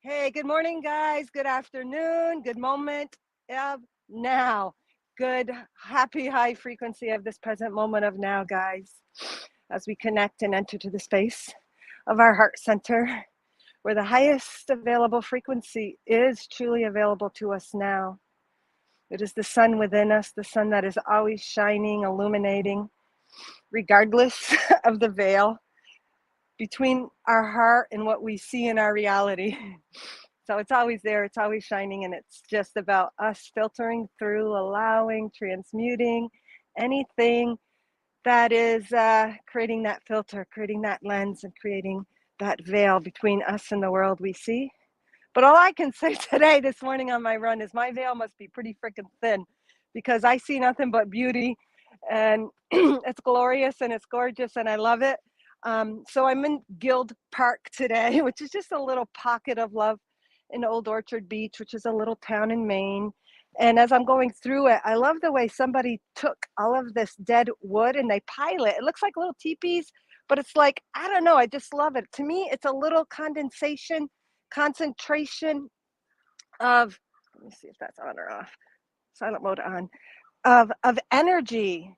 Hey, good morning, guys. Good afternoon. Good moment of now. Good, happy, high frequency of this present moment of now, guys. As we connect and enter to the space of our heart center, where the highest available frequency is truly available to us now. It is the sun within us, the sun that is always shining, illuminating, regardless of the veil between our heart and what we see in our reality. So it's always there, it's always shining, and it's just about us filtering through, allowing, transmuting anything that is creating that filter, creating that lens, and creating that veil between us and the world we see. But all I can say today, this morning on my run, is my veil must be pretty freaking thin because I see nothing but beauty, and it's glorious and it's gorgeous and I love it. So I'm in Guild Park today, which is just a little pocket of love in Old Orchard Beach, which is a little town in Maine. And as I'm going through it, I love the way somebody took all of this dead wood and they pile it. It looks like little teepees, but it's like, I don't know, I just love it. To me, it's a little concentration of, let me see if that's on or off, silent mode on, of energy.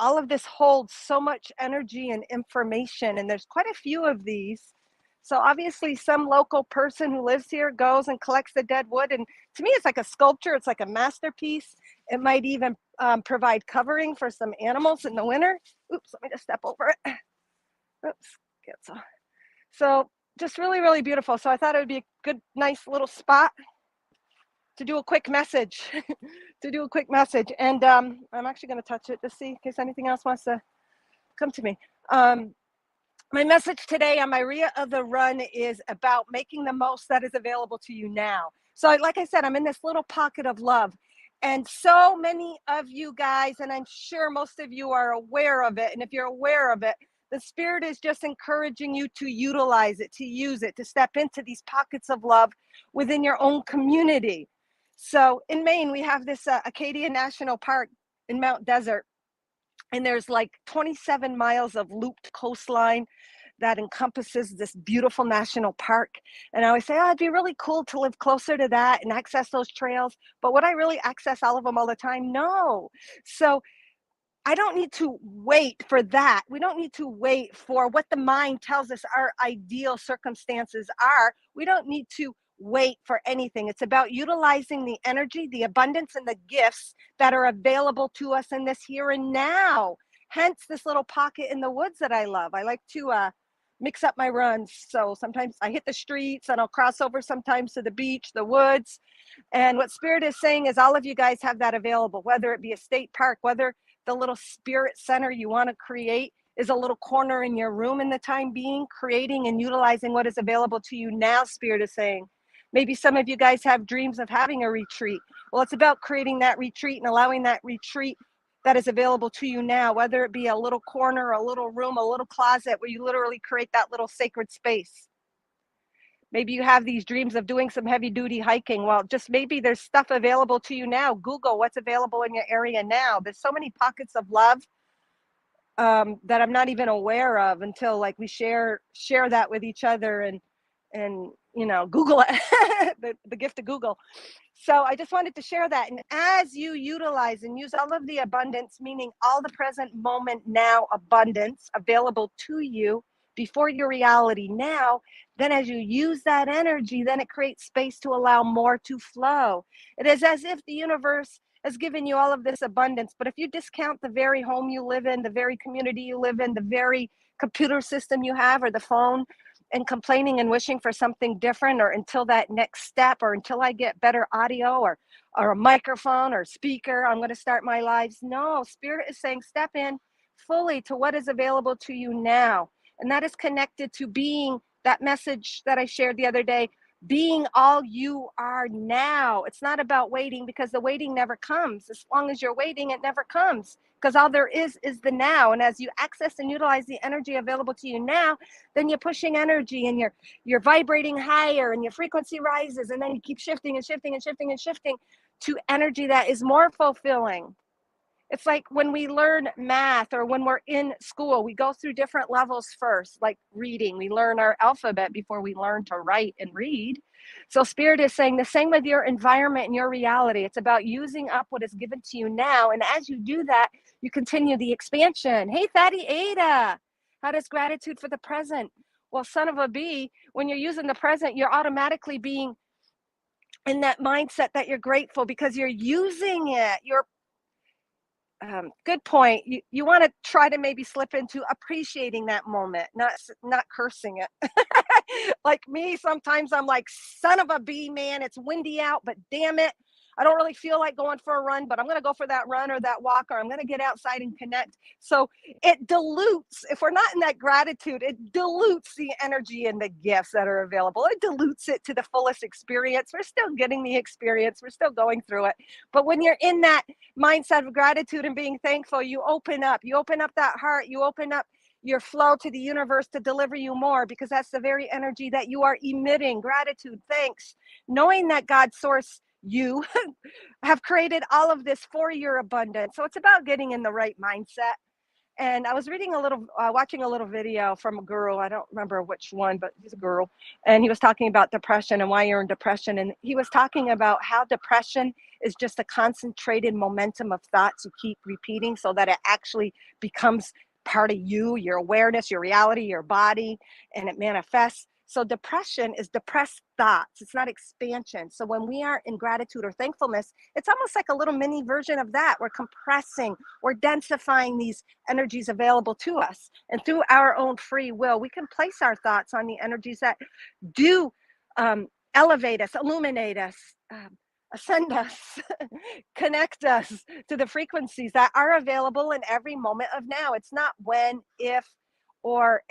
All of this holds so much energy and information, and there's quite a few of these. So obviously some local person who lives here goes and collects the dead wood, and to me it's like a sculpture, it's like a masterpiece. It might even provide covering for some animals in the winter. Oops, let me just step over it. Oops, get so just really, really beautiful. So I thought it would be a good, nice little spot to do a quick message, And I'm actually going to touch it to see in case anything else wants to come to me. My message today on my RIA of the Run is about making the most that is available to you now. So like I said, I'm in this little pocket of love. And so many of you guys, and I'm sure most of you are aware of it. And if you're aware of it, the spirit is just encouraging you to utilize it, to use it, to step into these pockets of love within your own community. So in Maine, we have this Acadia National Park in Mount Desert, and there's like 27 miles of looped coastline that encompasses this beautiful national park. And I always say, oh, it'd be really cool to live closer to that and access those trails. But would I really access all of them all the time? No. So I don't need to wait for that. We don't need to wait for what the mind tells us our ideal circumstances are. We don't need to wait for anything. It's about utilizing the energy, the abundance, and the gifts that are available to us in this here and now. Hence this little pocket in the woods that I love. I like to mix up my runs. So sometimes I hit the streets and I'll cross over sometimes to the beach, the woods. And what Spirit is saying is all of you guys have that available, whether it be a state park, whether the little spirit center you want to create is a little corner in your room in the time being, creating and utilizing what is available to you now, Spirit is saying. Maybe some of you guys have dreams of having a retreat. Well, it's about creating that retreat and allowing that retreat that is available to you now, whether it be a little corner, a little room, a little closet where you literally create that little sacred space. Maybe you have these dreams of doing some heavy duty hiking. Well, just maybe there's stuff available to you now. Google what's available in your area now. There's so many pockets of love that I'm not even aware of until like we share that with each other and Google it, the gift of Google. So I just wanted to share that. And as you utilize and use all of the abundance, meaning all the present moment now abundance available to you before your reality now, then as you use that energy, then it creates space to allow more to flow. It is as if the universe has given you all of this abundance. But if you discount the very home you live in, the very community you live in, the very computer system you have, or the phone, and complaining and wishing for something different, or until that next step, or until I get better audio or a microphone or speaker, I'm going to start my lives. No, Spirit is saying step in fully to what is available to you now. And that is connected to being that message that I shared the other day, being all you are now. It's not about waiting, because the waiting never comes. As long as you're waiting, it never comes, because all there is the now. And as you access and utilize the energy available to you now, then you're pushing energy and you're vibrating higher and your frequency rises, and then you keep shifting and shifting and shifting and shifting to energy that is more fulfilling. It's like when we learn math or when we're in school, we go through different levels first, like reading. We learn our alphabet before we learn to write and read. So, Spirit is saying the same with your environment and your reality. It's about using up what is given to you now. And as you do that, you continue the expansion. Hey, Thaddy Ada, how does gratitude for the present? Well, son of a bee, when you're using the present, you're automatically being in that mindset that you're grateful because you're using it. You're good point. You want to try to maybe slip into appreciating that moment, not cursing it. Like me, sometimes I'm like, son of a bee, man, it's windy out, but damn it, I don't really feel like going for a run, but I'm going to go for that run or that walk, or I'm going to get outside and connect. So it dilutes, if we're not in that gratitude, it dilutes the energy and the gifts that are available. It dilutes it to the fullest experience. We're still getting the experience, we're still going through it. But when you're in that mindset of gratitude and being thankful, you open up that heart, you open up your flow to the universe to deliver you more, because that's the very energy that you are emitting. Gratitude, thanks, knowing that God source, you have created all of this for your abundance. So it's about getting in the right mindset. And I was reading watching a little video from a guru. I don't remember which one, but he's a guru. And he was talking about depression and why you're in depression. And he was talking about how depression is just a concentrated momentum of thoughts you keep repeating so that it actually becomes part of you, your awareness, your reality, your body, and it manifests. So depression is depressed thoughts. It's not expansion. So when we are in gratitude or thankfulness, it's almost like a little mini version of that. We're compressing, we're densifying these energies available to us. And through our own free will, we can place our thoughts on the energies that do elevate us, illuminate us, ascend us, connect us to the frequencies that are available in every moment of now. It's not when, if, or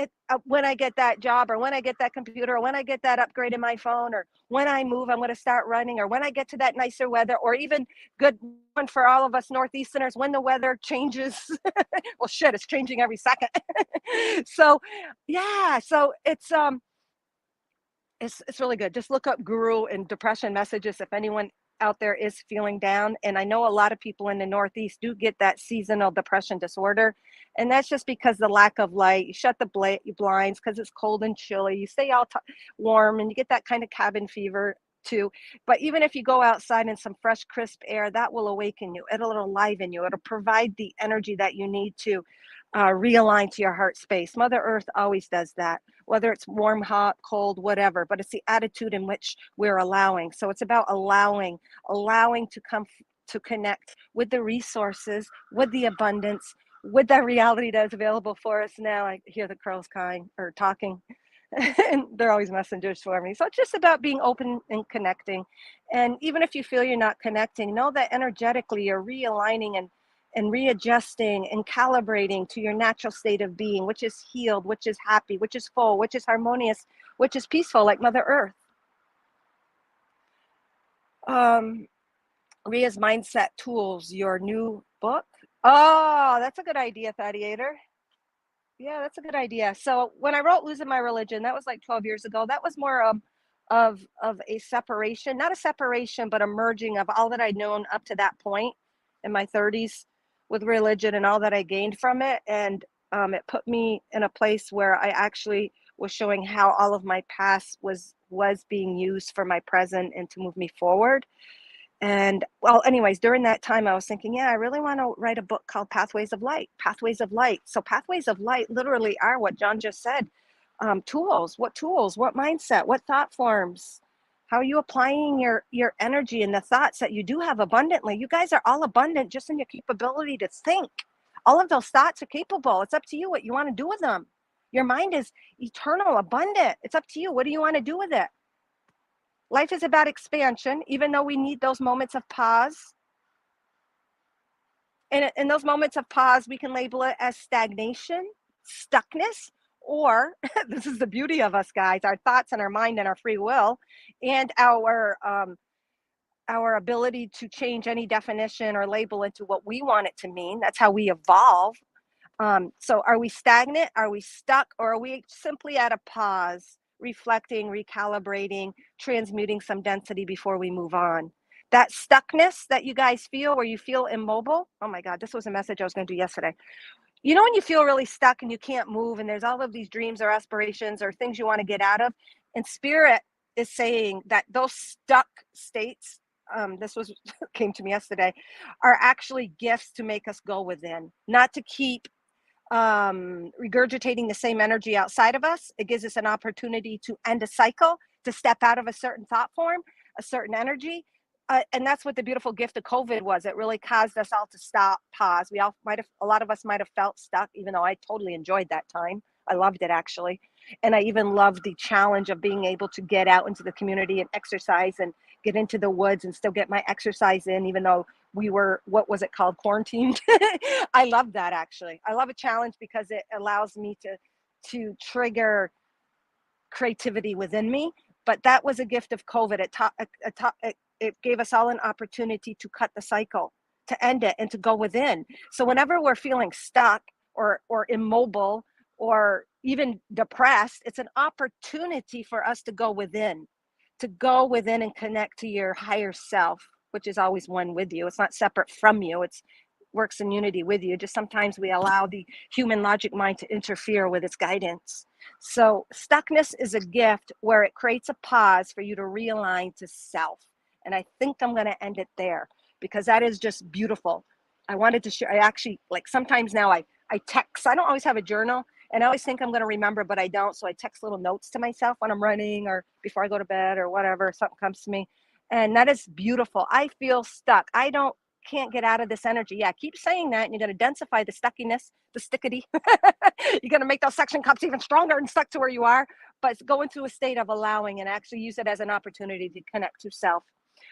when I get that job, or when I get that computer, or when I get that upgrade in my phone, or when I move, I'm going to start running, or when I get to that nicer weather, or even good one for all of us Northeasterners, when the weather changes. Well, shit, it's changing every second. So, yeah, so it's really good. Just look up guru and depression messages if anyone out there is feeling down. And I know a lot of people in the Northeast do get that seasonal depression disorder. And that's just because the lack of light. You shut the blinds because it's cold and chilly. You stay all warm and you get that kind of cabin fever too. But even if you go outside in some fresh, crisp air, that will awaken you. It'll enliven you. It'll provide the energy that you need to realign to your heart space. Mother Earth always does that, whether it's warm, hot, cold, whatever, but it's the attitude in which we're allowing. So it's about allowing to come to connect with the resources, with the abundance, with that reality that is available for us now. I hear the crows cawing or talking. And they're always messengers for me. So it's just about being open and connecting. And even if you feel you're not connecting, know that energetically you're realigning and readjusting and calibrating to your natural state of being, which is healed, which is happy, which is full, which is harmonious, which is peaceful, like Mother Earth. Ria's Mindset Tools, your new book. Oh, that's a good idea, Thaddeator. Yeah, that's a good idea. So when I wrote Losing My Religion, that was like 12 years ago. That was more of a separation, not a separation, but a merging of all that I'd known up to that point in my 30s with religion and all that I gained from it. And it put me in a place where I actually was showing how all of my past was being used for my present and to move me forward. And well, anyways, during that time, I was thinking, yeah, I really want to write a book called Pathways of Light, Pathways of Light. So Pathways of Light literally are what John just said. Tools, what mindset, what thought forms, how are you applying your energy and the thoughts that you do have abundantly? You guys are all abundant just in your capability to think. All of those thoughts are capable. It's up to you what you want to do with them. Your mind is eternal, abundant. It's up to you. What do you want to do with it? Life is about expansion, even though we need those moments of pause. And in those moments of pause, we can label it as stagnation, stuckness, or this is the beauty of us guys, our thoughts and our mind and our free will, and our ability to change any definition or label into what we want it to mean. That's how we evolve. So are we stagnant? Are we stuck? Or are we simply at a pause, reflecting, recalibrating, transmuting some density before we move on? that stuckness that you guys feel where you feel immobile. Oh my God, this was a message I was going to do yesterday. You know, when you feel really stuck and you can't move, and there's all of these dreams or aspirations or things you want to get out of, and spirit is saying that those stuck states, this was came to me yesterday, are actually gifts to make us go within, not to keep regurgitating the same energy outside of us. It gives us an opportunity to end a cycle, to step out of a certain thought form, a certain energy. And that's what the beautiful gift of COVID was. It really caused us all to stop, pause. We all might have, a lot of us might have felt stuck, even though I totally enjoyed that time. I loved it actually. And I even loved the challenge of being able to get out into the community and exercise and get into the woods and still get my exercise in, even though we were, what was it called, quarantined. I love that actually. I love a challenge because it allows me to trigger creativity within me. But that was a gift of COVID. It gave us all an opportunity to cut the cycle, to end it, and to go within. So whenever we're feeling stuck or immobile or even depressed, it's an opportunity for us to go within and connect to your higher self, which is always one with you. It's not separate from you. It's works in unity with you. Just sometimes we allow the human logic mind to interfere with its guidance. So stuckness is a gift where it creates a pause for you to realign to self. And I think I'm going to end it there because that is just beautiful. I wanted to share. I actually, like, sometimes now I text. I don't always have a journal, and I always think I'm going to remember, but I don't. So I text little notes to myself when I'm running or before I go to bed or whatever, something comes to me. And that is beautiful. I feel stuck. Can't get out of this energy. Yeah, keep saying that, and you're going to densify the stuckiness, the stickity. You're going to make those suction cups even stronger and stuck to where you are. But go into a state of allowing and actually use it as an opportunity to connect to self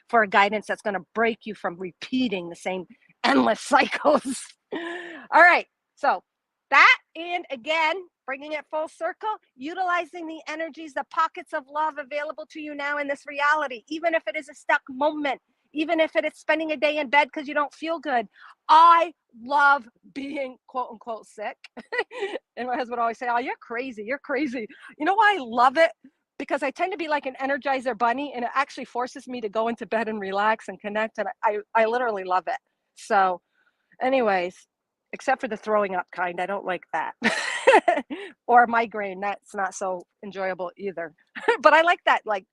for a guidance that's going to break you from repeating the same endless cycles. All right. So that, and again, bringing it full circle, utilizing the energies, the pockets of love available to you now in this reality, even if it is a stuck moment, even if it is spending a day in bed because you don't feel good. I love being quote unquote sick. And my husband would always say, "Oh, you're crazy. You're crazy." You know why I love it? Because I tend to be like an energizer bunny, and it actually forces me to go into bed and relax and connect. And I literally love it. So anyways, except for the throwing up kind, I don't like that. Or migraine, that's not so enjoyable either. But I like that, like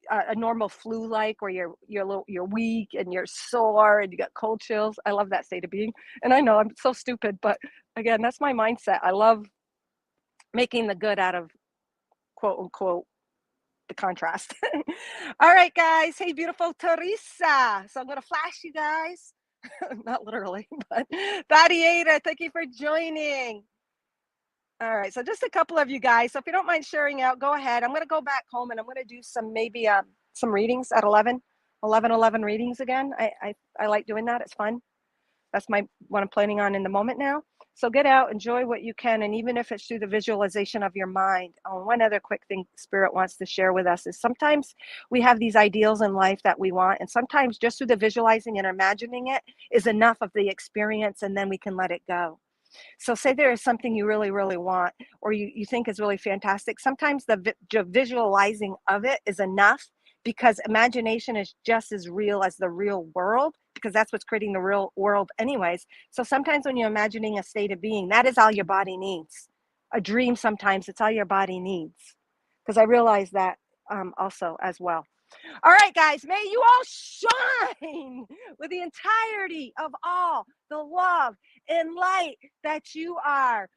a normal flu, like where you're weak and you're sore and you got cold chills. I love that state of being. And I know I'm so stupid, but again, that's my mindset. I love making the good out of quote unquote the contrast. All right, guys. Hey, beautiful Teresa. So I'm gonna flash you guys. Not literally, but Thaddeus, thank you for joining. All right, so just a couple of you guys. So if you don't mind sharing out, go ahead. I'm going to go back home and I'm going to do some maybe some readings at 11 readings again. I like doing that. It's fun. That's what I'm planning on in the moment now. So get out, enjoy what you can, and even if it's through the visualization of your mind. Oh, one other quick thing Spirit wants to share with us is sometimes we have these ideals in life that we want, and sometimes just through the visualizing and imagining it is enough of the experience, and then we can let it go. So say there is something you really, really want, or you think is really fantastic. Sometimes the visualizing of it is enough because imagination is just as real as the real world, because that's what's creating the real world anyways. So sometimes when you're imagining a state of being, that is all your body needs. A dream, sometimes it's all your body needs. Because I realize that also as well. All right, guys, may you all shine with the entirety of all the love and light that you are.